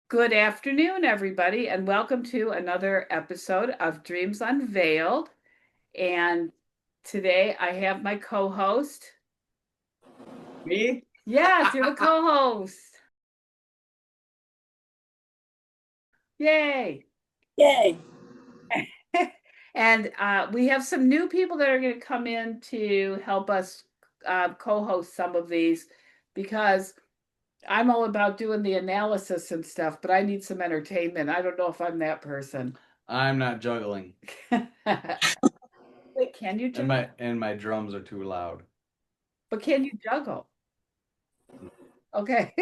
Good afternoon, everybody, and welcome to another episode of Dreams Unveiled. And today I have my co-host. Me? Yes, you're the co-host. Yay. Yay. And we have some new people that are going to come in to help us co-host some of these because I'm all about doing the analysis and stuff, but I need some entertainment. I don't know if I'm that person. I'm not juggling, Wait, can you and juggle? my drums are too loud. But can you juggle? Okay.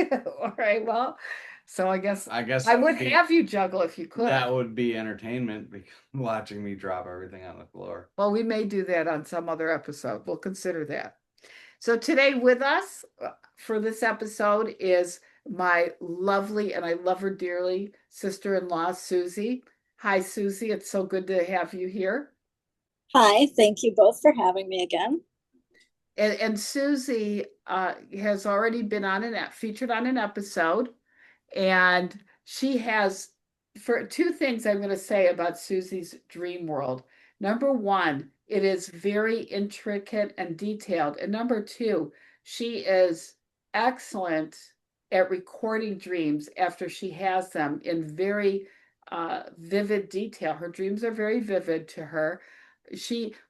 All right. Well, so I guess I guess I would have you juggle if you could. that would be entertainment, watching me drop everything on the floor. Well, we may do that on some other episode. We'll consider that. So today with us for this episode is my lovely, and I love her dearly, sister-in-law, Susie. Hi, Susie. It's so good to have you here. Hi, thank you both for having me again. And Susie has already been on featured on an episode, and she has for two things I'm going to say about Susie's dream world. Number one, it is very intricate and detailed, and number two, she is excellent at recording dreams after she has them in very vivid detail. Her dreams are very vivid to her.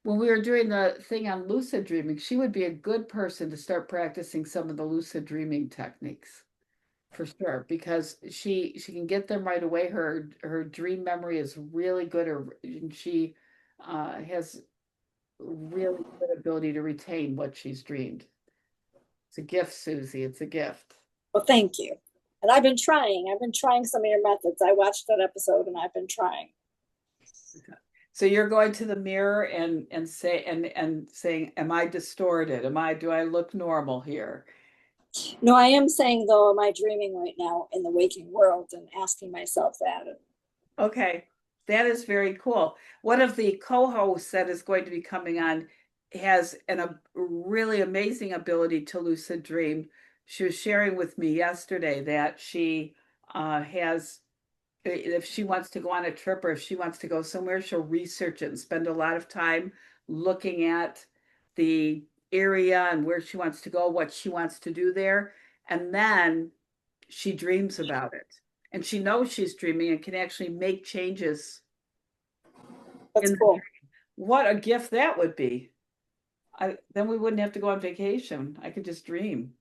When we were doing the thing on lucid dreaming, she would be a good person to start practicing some of the lucid dreaming techniques for sure, because she can get them right away. Her dream memory is really good, and she has really good ability to retain what she's dreamed. It's a gift, Susie. It's a gift. Well, thank you. And I've been trying. I've been trying some of your methods. I watched that episode and I've been trying. So you're going to the mirror and saying, "Am I distorted? Do I look normal here?" No, I am saying though, am I dreaming right now in the waking world and asking myself that? Okay, that is very cool. One of the co-hosts that is going to be coming on has a really amazing ability to lucid dream. She was sharing with me yesterday that she has, if she wants to go on a trip or if she wants to go somewhere, she'll research it and spend a lot of time looking at the area and where she wants to go, what she wants to do there. And then she dreams about it. And she knows she's dreaming and can actually make changes That's in the cool. dream. What a gift that would be. Then we wouldn't have to go on vacation. I could just dream.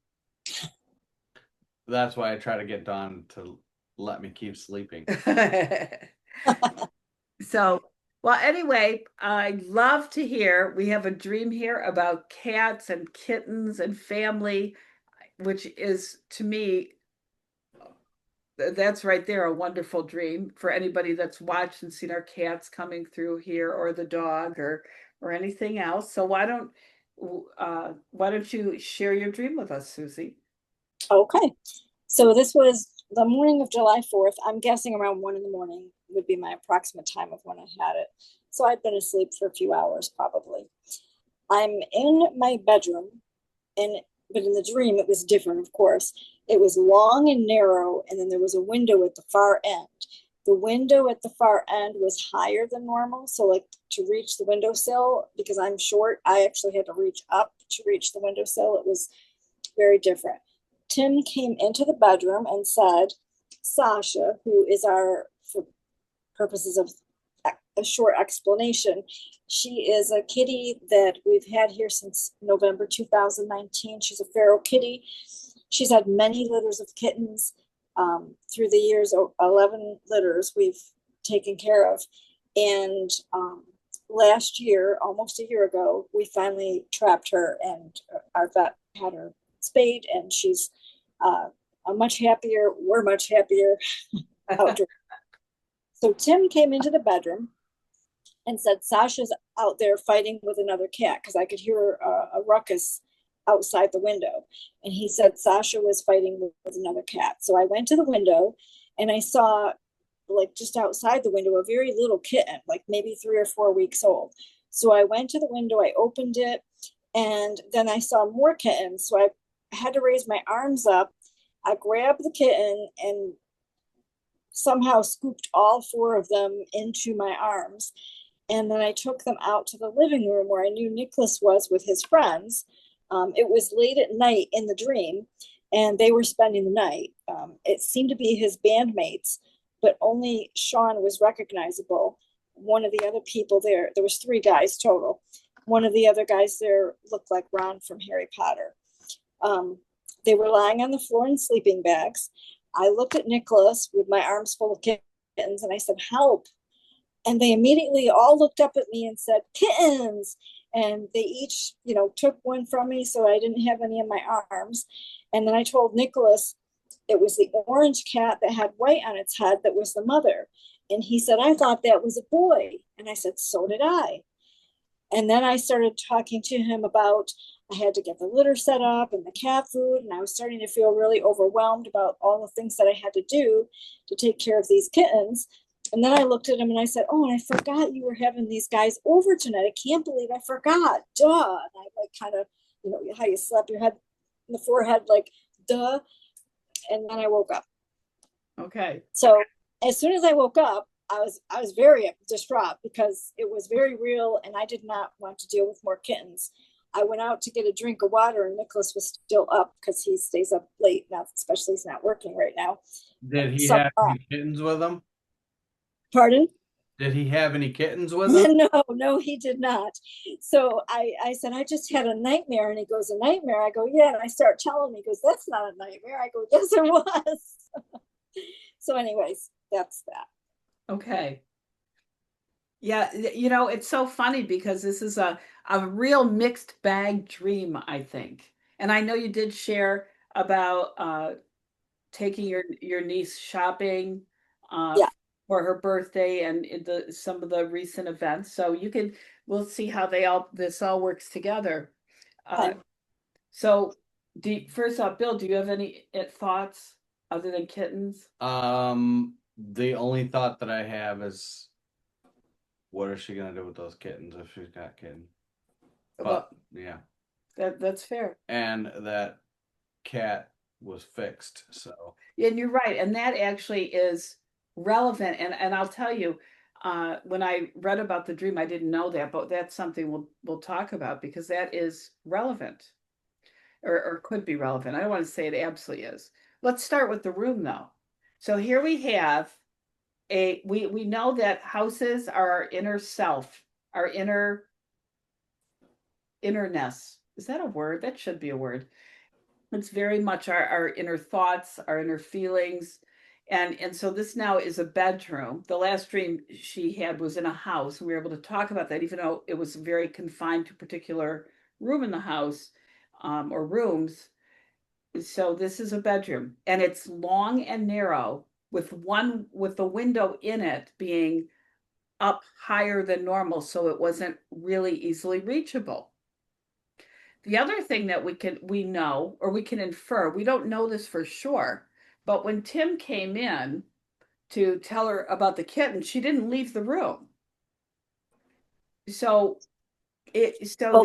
That's why I try to get Dawn to let me keep sleeping. So, well, anyway, I love to hear. We have a dream here about cats and kittens and family, which is to me, that's right there a wonderful dream for anybody that's watched and seen our cats coming through here or the dog or anything else. So why don't you share your dream with us, Susie? Okay. So this was the morning of July 4th. I'm guessing around 1 in the morning would be my approximate time of when I had it. So I'd been asleep for a few hours probably. I'm in my bedroom, but in the dream it was different, of course. It was long and narrow, and then there was a window at the far end. The window at the far end was higher than normal. So like to reach the windowsill, because I'm short, I actually had to reach up to reach the windowsill. It was very different. Tim came into the bedroom and said, Sasha, who is our, for purposes of a short explanation, she is a kitty that we've had here since November 2019. She's a feral kitty. She's had many litters of kittens through the years. 11 litters we've taken care of. And last year, almost a year ago, we finally trapped her, and our vet had her spayed, and she's we're much happier outdoors. So Tim came into the bedroom and said, Sasha's out there fighting with another cat, because I could hear a ruckus outside the window. And he said Sasha was fighting with another cat. So I went to the window and I saw, like just outside the window, a very little kitten, like maybe 3 or 4 weeks old. So I went to the window, I opened it, and then I saw more kittens. So I had to raise my arms up. I grabbed the kitten and somehow scooped all 4 of them into my arms. And then I took them out to the living room where I knew Nicholas was with his friends. It was late at night in the dream, and they were spending the night. It seemed to be his bandmates, but only Sean was recognizable. One of the other people there was 3 guys total. One of the other guys there looked like Ron from Harry Potter. They were lying on the floor in sleeping bags. I looked at Nicholas with my arms full of kittens, and I said, "Help." And they immediately all looked up at me and said, "Kittens." And they each, took one from me, so I didn't have any in my arms. And then I told Nicholas it was the orange cat that had white on its head that was the mother. And he said, "I thought that was a boy." And I said, "So did I." And then I started talking to him about I had to get the litter set up and the cat food. And I was starting to feel really overwhelmed about all the things that I had to do to take care of these kittens. And then I looked at him and I said, "Oh, and I forgot you were having these guys over tonight. I can't believe I forgot. Duh." And I kind of, how you slap your head in the forehead, like, duh. And then I woke up. Okay. So as soon as I woke up, I was very distraught because it was very real and I did not want to deal with more kittens. I went out to get a drink of water and Nicholas was still up because he stays up late now, especially he's not working right now. Did he have any kittens with him? Pardon? Did he have any kittens with him? No, he did not. So I said, "I just had a nightmare." And he goes, "A nightmare?" I go, "Yeah." And I start telling him, he goes, "That's not a nightmare." I go, "Yes, it was." So anyways, that's that. Okay. Yeah, it's so funny because this is a real mixed bag dream, I think. And I know you did share about taking your niece shopping Yeah. for her birthday and some of the recent events. So we'll see how this all works together. Fine. So first off, Bill, do you have any thoughts other than kittens? The only thought that I have is, what is she gonna do with those kittens if she's got kittens? But yeah, that's fair. and that cat was fixed, so And you're right, and that actually is relevant. And I'll tell you, when I read about the dream, I didn't know that, but that's something we'll talk about because that is relevant, or could be relevant. I don't want to say it absolutely is. Let's start with the room though. So here we have we know that houses are our inner self, our innerness. Is that a word? That should be a word. It's very much our inner thoughts, our inner feelings. And so this now is a bedroom. The last dream she had was in a house. We were able to talk about that, even though it was very confined to a particular room in the house, or rooms. So this is a bedroom, and it's long and narrow with the window in it being up higher than normal, so it wasn't really easily reachable. The other thing that we know, or we can infer, we don't know this for sure, but when Tim came in to tell her about the kitten, she didn't leave the room. So Well,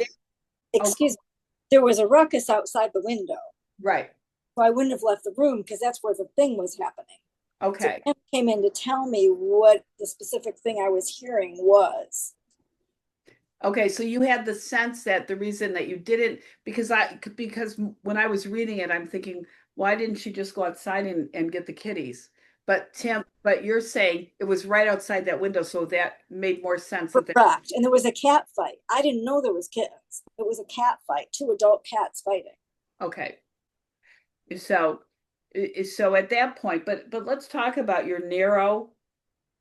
excuse me, there was a ruckus outside the window. Right. So I wouldn't have left the room because that's where the thing was happening. Okay. So Tim came in to tell me what the specific thing I was hearing was. Okay, so you had the sense that the reason that you didn't, because when I was reading it, I'm thinking, why didn't she just go outside and get the kitties? But you're saying it was right outside that window, so that made more sense. Correct. And there was a cat fight. I didn't know there was kittens. It was a cat fight, 2 adult cats fighting. Okay. So at that point, but let's talk about your narrow,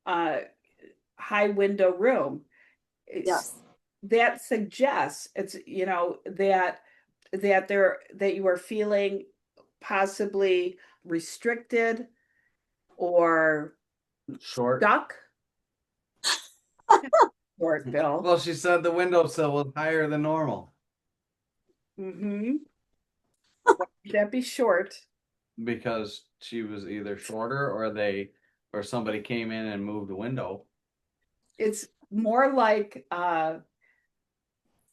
high window room. Yes. That suggests that you are feeling possibly restricted or short. stuck. Short, Bill. Well, she said the windowsill was higher than normal. Mm-hmm. Why would that be short? Because she was either shorter or somebody came in and moved the window. It's more like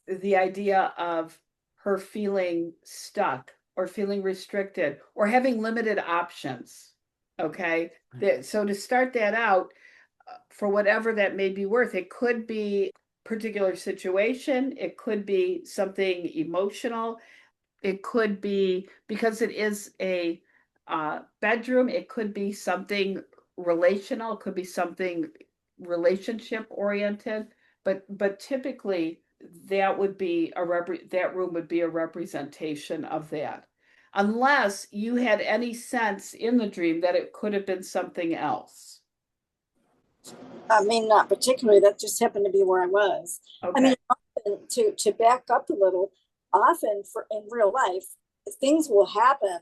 the idea of her feeling stuck or feeling restricted or having limited options. Okay, so to start that out, for whatever that may be worth, it could be particular situation, it could be something emotional, it could be because it is a bedroom, it could be something relational, it could be something relationship oriented, but typically that would be that room would be a representation of that. Unless you had any sense in the dream that it could have been something else. I mean, not particularly. That just happened to be where I was. I Okay. mean, often, to back up a little, often for in real life, things will happen.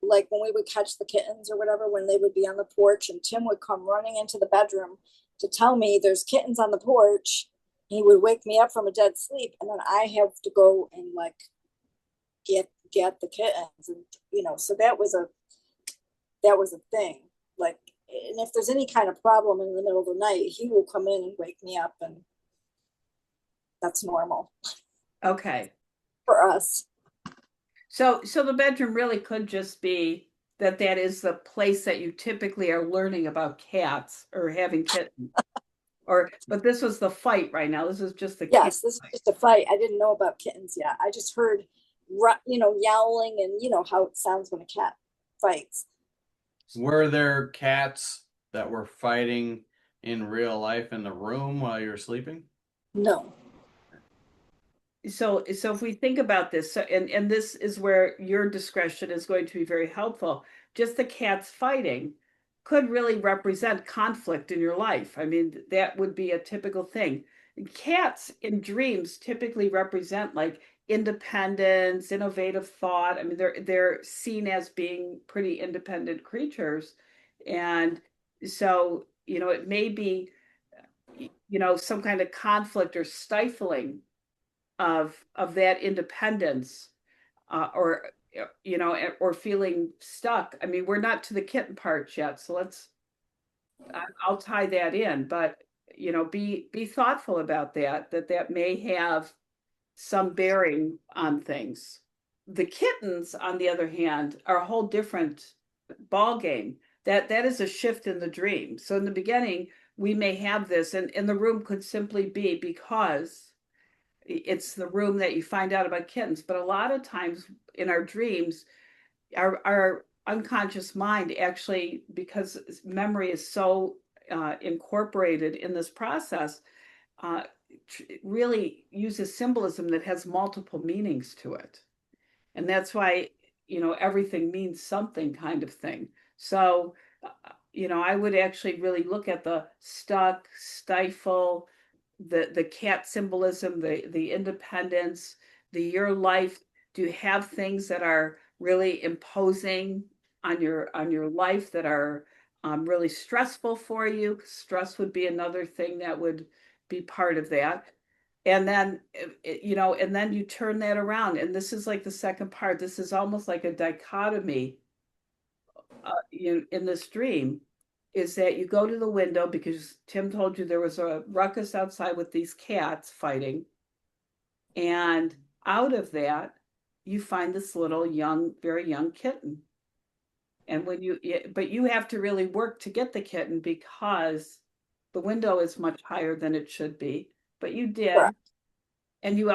Like when we would catch the kittens or whatever, when they would be on the porch, and Tim would come running into the bedroom to tell me there's kittens on the porch. He would wake me up from a dead sleep, and then I have to go and like get the kittens, and so that was a thing. Like, and if there's any kind of problem in the middle of the night, he will come in and wake me up, and that's normal Okay. for us. So the bedroom really could just be that is the place that you typically are learning about cats or having kittens. But this was the fight right now. This is just the Yes, this is fight. just a fight. I didn't know about kittens yet. I just heard, yowling, and how it sounds when a cat fights. Were there cats that were fighting in real life in the room while you were sleeping? No. So if we think about this, so, and this is where your discretion is going to be very helpful. Just the cats fighting could really represent conflict in your life. I mean, that would be a typical thing. Cats in dreams typically represent like independence, innovative thought. I mean, they're seen as being pretty independent creatures. And so, it may be, some kind of conflict or stifling of that independence, or or feeling stuck. I mean, we're not to the kitten parts yet, so I'll tie that in, but be thoughtful about that may have some bearing on things. The kittens, on the other hand, are a whole different ball game. That is a shift in the dream. So in the beginning, we may have this, and the room could simply be because it's the room that you find out about kittens. But a lot of times in our dreams, our unconscious mind actually, because memory is so incorporated in this process, uh, really uses symbolism that has multiple meanings to it. And that's why, everything means something kind of thing. So, I would actually really look at the stuck, stifle, the cat symbolism, the independence, the your life. Do you have things that are really imposing on your life that are really stressful for you? Stress would be another thing that would be part of that. And then and then you turn that around, and this is like the second part. This is almost like a dichotomy in this dream, is that you go to the window because Tim told you there was a ruckus outside with these cats fighting. And out of that, you find this little young, very young kitten. And but you have to really work to get the kitten because the window is much higher than it should be. But you did. Correct. And you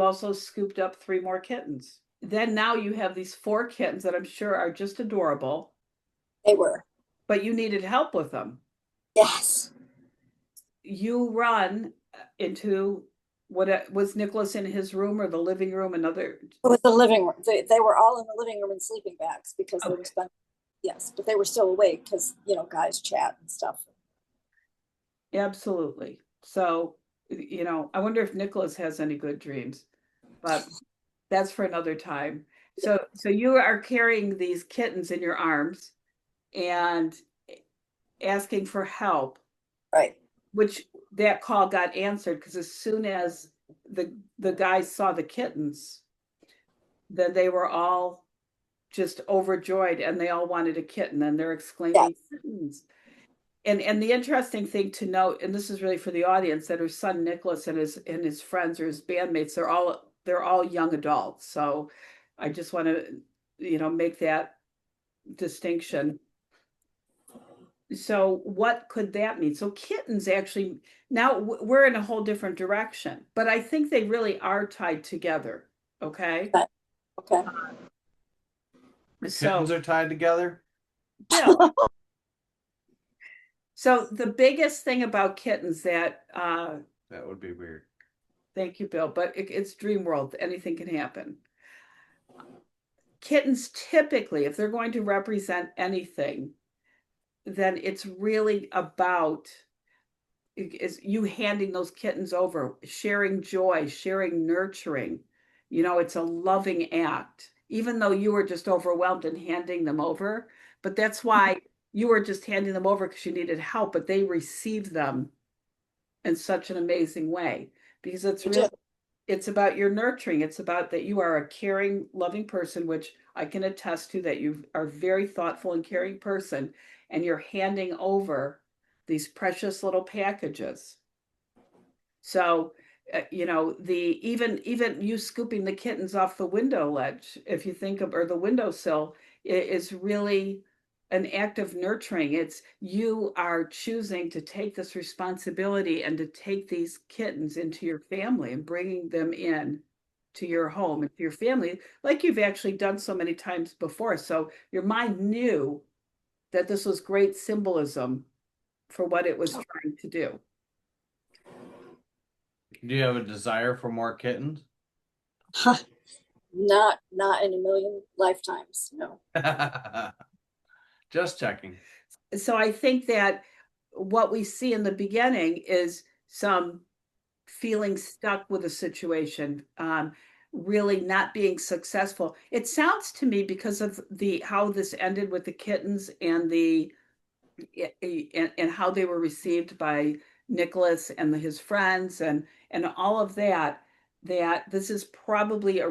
also scooped up 3 more kittens. Then now you have these 4 kittens that I'm sure are just adorable. They were. But you needed help with them. Yes. You run into what was Nicholas in his room or the living room? Another. It was the living room. They were all in the living room in sleeping bags because they Okay. were spent. Yes, but they were still awake because guys chat and stuff. Absolutely. So, I wonder if Nicholas has any good dreams, but that's for another time. So you are carrying these kittens in your arms and asking for help, Right. which that call got answered because as soon as the guys saw the kittens, then they were all just overjoyed and they all wanted a kitten and they're exclaiming kittens. And the interesting thing to note, and this is really for the audience, that her son Nicholas and his friends or his bandmates, they're all young adults. So I just want to, make that distinction. So what could that mean? So kittens actually, now we're in a whole different direction, but I think they really are tied together. Okay. Okay. So Kittens are tied together. Bill, so the biggest thing about kittens that That would be weird. thank you, Bill, but it's dream world. Anything can happen. Kittens typically, if they're going to represent anything, then it's really about is you handing those kittens over, sharing joy, sharing nurturing. You know, it's a loving act, even though you were just overwhelmed in handing them over. But that's why you were just handing them over because you needed help, but they received them in such an amazing way because it's about your nurturing. It's about that you are a caring, loving person, which I can attest to that you are a very thoughtful and caring person, and you're handing over these precious little packages. So, you know, the even you scooping the kittens off the window ledge, if you think of, or the windowsill, is really an act of nurturing. It's you are choosing to take this responsibility and to take these kittens into your family and bringing them in to your home and to your family, like you've actually done so many times before. So your mind knew that this was great symbolism for what it was trying to do. Do you have a desire for more kittens? Not in a million lifetimes. No. Just checking. So I think that what we see in the beginning is some feeling stuck with a situation, really not being successful. It sounds to me because of the how this ended with the kittens and the and how they were received by Nicholas and his friends and all of that, that this is probably a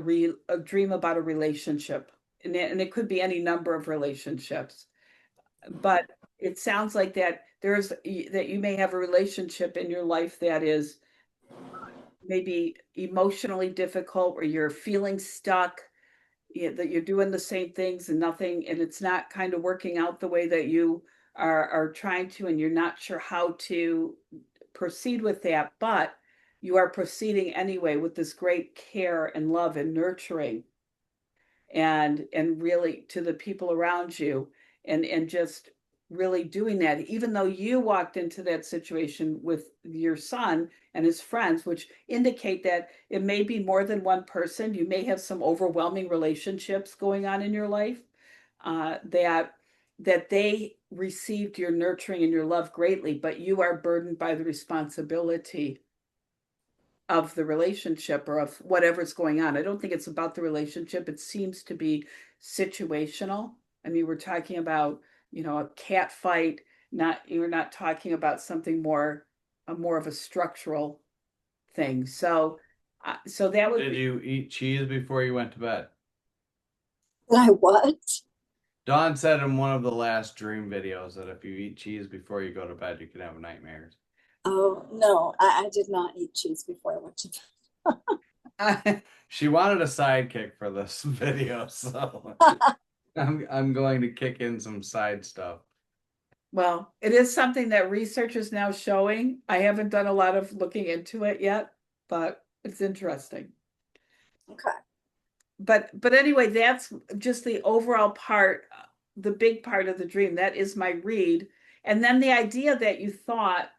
dream about a relationship, and it could be any number of relationships, but it sounds like that there's that you may have a relationship in your life that is maybe emotionally difficult, or you're feeling stuck, that you're doing the same things and nothing, and it's not kind of working out the way that you are trying to, and you're not sure how to proceed with that, but you are proceeding anyway with this great care and love and nurturing and really to the people around you, and just really doing that, even though you walked into that situation with your son and his friends, which indicate that it may be more than one person. You may have some overwhelming relationships going on in your life, that they received your nurturing and your love greatly, but you are burdened by the responsibility of the relationship or of whatever's going on. I don't think it's about the relationship. It seems to be situational. I mean, we're talking about, you know, a cat fight, you're not talking about something more of a structural thing. So so that would Did you eat cheese before you went to bed? I what? Dawn said in one of the last dream videos that if you eat cheese before you go to bed, you can have nightmares. Oh no, I did not eat cheese before I went to bed. She wanted a sidekick for this video, so I'm going to kick in some side stuff. well, it is something that research is now showing. I haven't done a lot of looking into it yet, but it's interesting. Okay. But anyway, that's just the overall part, the big part of the dream. That is my read. And then the idea that you thought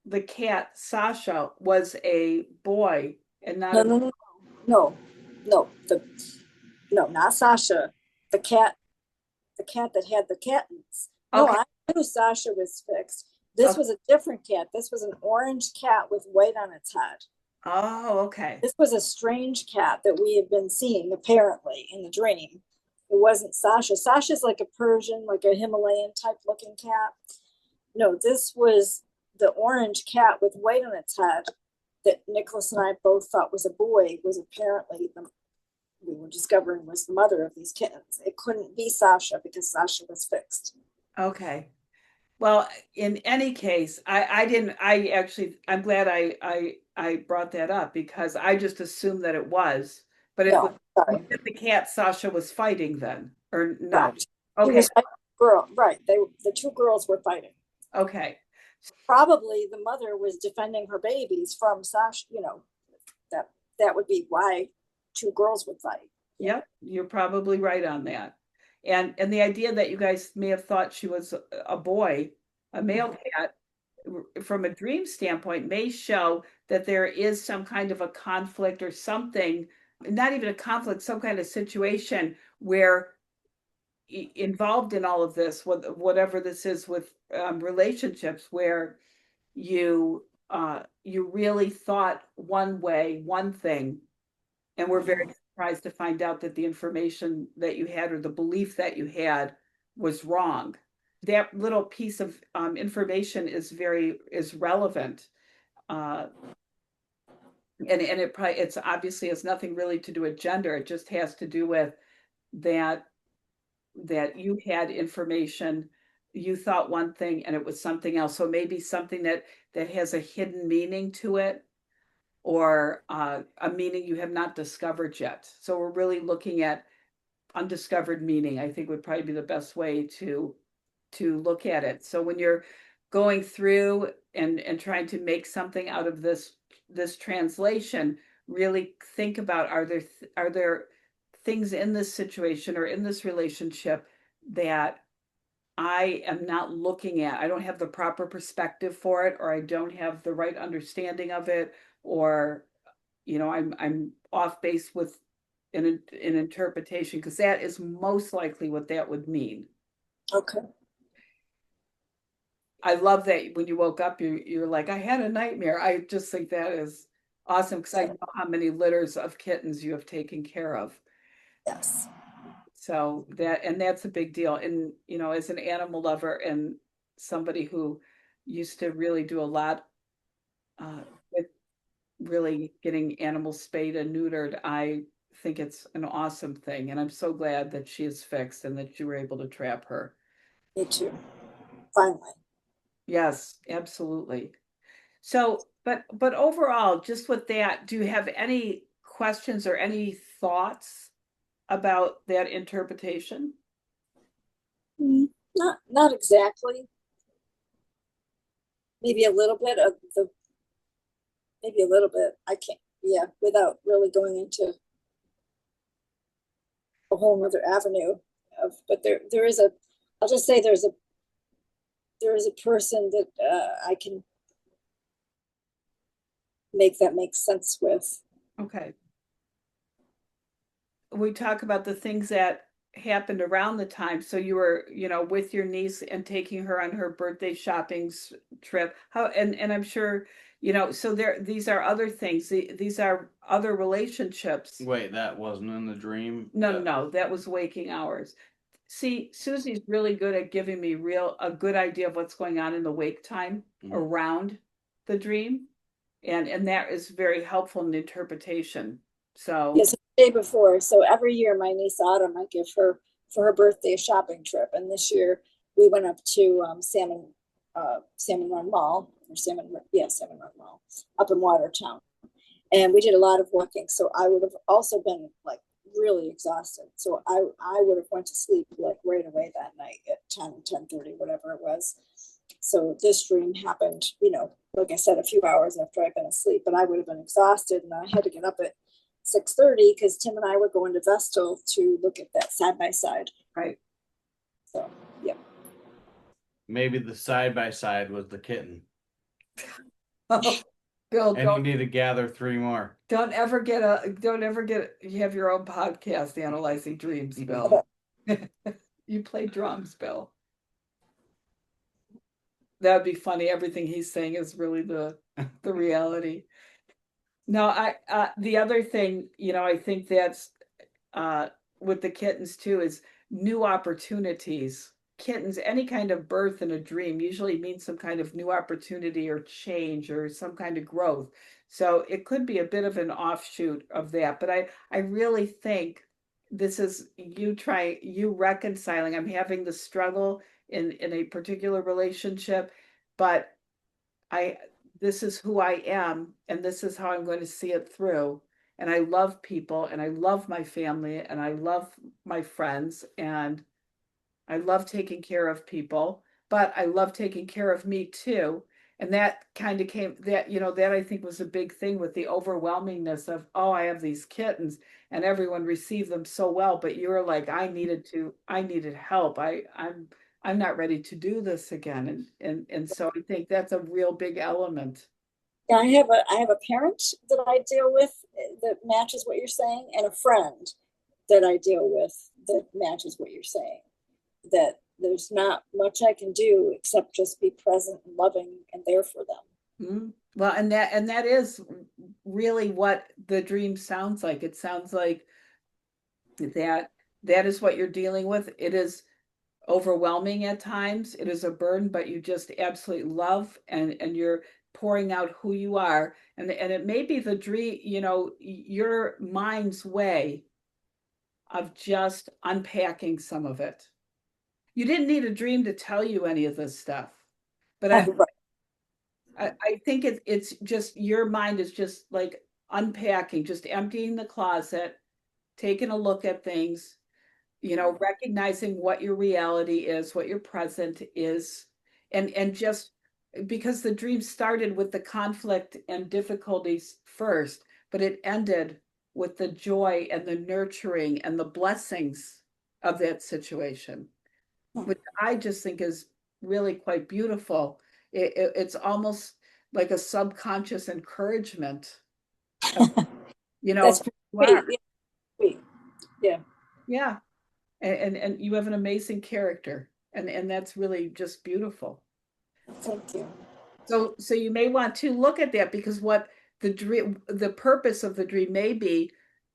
the cat Sasha was a boy and not No, no, no, no, no. No, not Sasha. The cat that had the kittens. No, Okay. I knew Sasha was fixed. This Okay. was a different cat. This was an orange cat with white on its head. Oh, okay. This was a strange cat that we had been seeing apparently in the dream. It wasn't Sasha. Sasha's like a Persian, like a Himalayan type looking cat. No, this was the orange cat with white on its head that Nicholas and I both thought was a boy, was apparently we were discovering was the mother of these kittens. It couldn't be Sasha because Sasha was fixed. Okay. Well, in any case, I didn't, I actually, I'm glad I brought that up because I just assumed that it was, but it was No, sorry. the cat Sasha was fighting then, or no? Correct. He Okay, was fighting a girl, right? The two girls were fighting. okay. Probably the mother was defending her babies from Sasha. That would be why two girls would fight. Yep, you're probably right on that. And the idea that you guys may have thought she was a boy, a male cat, from a dream standpoint, may show that there is some kind of a conflict or something, not even a conflict, some kind of situation where involved in all of this, whatever this is with relationships, where you really thought one way, one thing, and we're very surprised to find out that the information that you had or the belief that you had was wrong. That little piece of information is relevant. And it's obviously has nothing really to do with gender. It just has to do with that you had information, you thought one thing and it was something else. So maybe something that has a hidden meaning to it, or a meaning you have not discovered yet. So we're really looking at undiscovered meaning, I think would probably be the best way to look at it. So when you're going through and trying to make something out of this translation, really think about, are there things in this situation or in this relationship that I am not looking at? I don't have the proper perspective for it, or I don't have the right understanding of it, or I'm off base with an interpretation, because that is most likely what that would mean. Okay. I love that when you woke up, you're like, I had a nightmare. I just think that is awesome, because I know how many litters of kittens you have taken care of. Yes. So that's a big deal. And, as an animal lover and somebody who used to really do a lot with really getting animals spayed and neutered, I think it's an awesome thing. And I'm so glad that she is fixed and that you were able to trap her. Me too. Finally. Yes, absolutely. So, but overall, just with that, do you have any questions or any thoughts about that interpretation? Not exactly. Maybe a little bit. I can't, yeah, without really going into a whole nother avenue but there is I'll just say there is a person that I can make sense with. Okay. We talk about the things that happened around the time. So you were, with your niece and taking her on her birthday shopping trip. And I'm sure, so these are other things. These are other relationships. Wait, that wasn't in the dream? No, that was waking hours. See, Susie's really good at giving me a good idea of what's going on in the wake time around the dream. And that is very helpful in the interpretation. So yes, the day before. So every year my niece Autumn, I give her for her birthday shopping trip. And this year we went up to Salmon Run Mall, Salmon Run Mall up in Watertown. And we did a lot of walking. So I would have also been like really exhausted. So I would have went to sleep like right away that night at 10:30, whatever it was. So this dream happened, like I said, a few hours after I'd been asleep, but I would have been exhausted and I had to get up at 6:30 because Tim and I were going to Vestal to look at that side by side. right. So, yeah. Maybe the side by side was the kitten. Bill, and you need to gather 3 more. Don't ever you have your own podcast analyzing dreams, Bill. You play drums, Bill. That would be funny. Everything he's saying is really the reality. No, the other thing, I think that's with the kittens too, is new opportunities. Kittens, any kind of birth in a dream usually means some kind of new opportunity or change or some kind of growth. So it could be a bit of an offshoot of that. But I really think this is you reconciling. I'm having the struggle in a particular relationship, but this is who I am, and this is how I'm going to see it through. And I love people, and I love my family, and I love my friends, and I love taking care of people, but I love taking care of me too. And that kind of came that, that I think was a big thing with the overwhelmingness of, oh, I have these kittens and everyone received them so well, but you're like, I needed help. I'm not ready to do this again. And so I think that's a real big element. Yeah, I have a parent that I deal with that matches what you're saying, and a friend that I deal with that matches what you're saying. That there's not much I can do except just be present and loving and there for them. Mm-hmm. Well, and that is really what the dream sounds like. It sounds like that is what you're dealing with. It is overwhelming at times. It is a burden, but you just absolutely love and you're pouring out who you are. And it may be the dream, your mind's way of just unpacking some of it. You didn't need a dream to tell you any of this stuff, but I think it's just your mind is just like unpacking, just emptying the closet, taking a look at things, recognizing what your reality is, what your present is, and just because the dream started with the conflict and difficulties first, but it ended with the joy and the nurturing and the blessings of that situation, which I just think is really quite beautiful. It's almost like a subconscious encouragement of, That's pretty sweet. Yeah. Yeah. And you have an amazing character, and that's really just beautiful. Thank you. So you may want to look at that, because what the purpose of the dream may be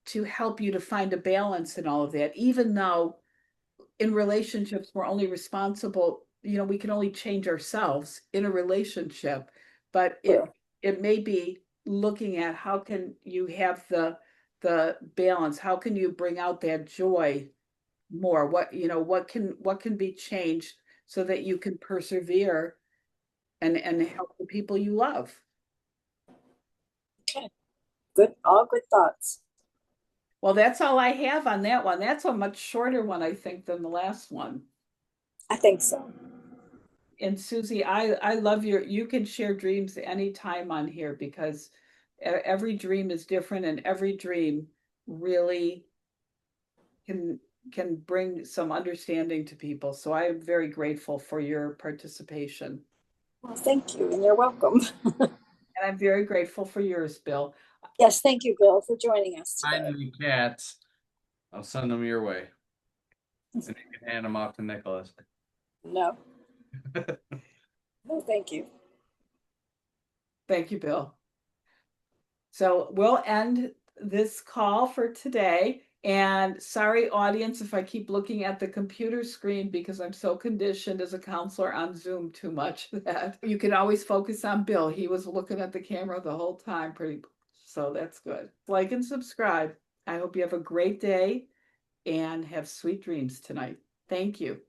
to help you to find a balance in all of that, even though in relationships we're only responsible, we can only change ourselves in a relationship, but it may be looking at how can you have the balance, how can you bring out that joy more, what can be changed so that you can persevere and help the people you love. Okay. Good, all good thoughts. Well, that's all I have on that one. That's a much shorter one, I think, than the last one. I think so. And Susie, I love you can share dreams anytime on here, because every dream is different, and every dream really can bring some understanding to people. So I am very grateful for your participation. Well, thank you, and you're welcome. And I'm very grateful for yours, Bill. Yes, thank you, Bill, for joining us today. Find the cats. I'll send them your way. And you can hand them off to Nicholas. No. No, thank you. Thank you, Bill. So we'll end this call for today. And sorry, audience, if I keep looking at the computer screen, because I'm so conditioned as a counselor on Zoom too much that you can always focus on Bill. He was looking at the camera the whole time, so that's good. Like and subscribe. I hope you have a great day and have sweet dreams tonight. Thank you.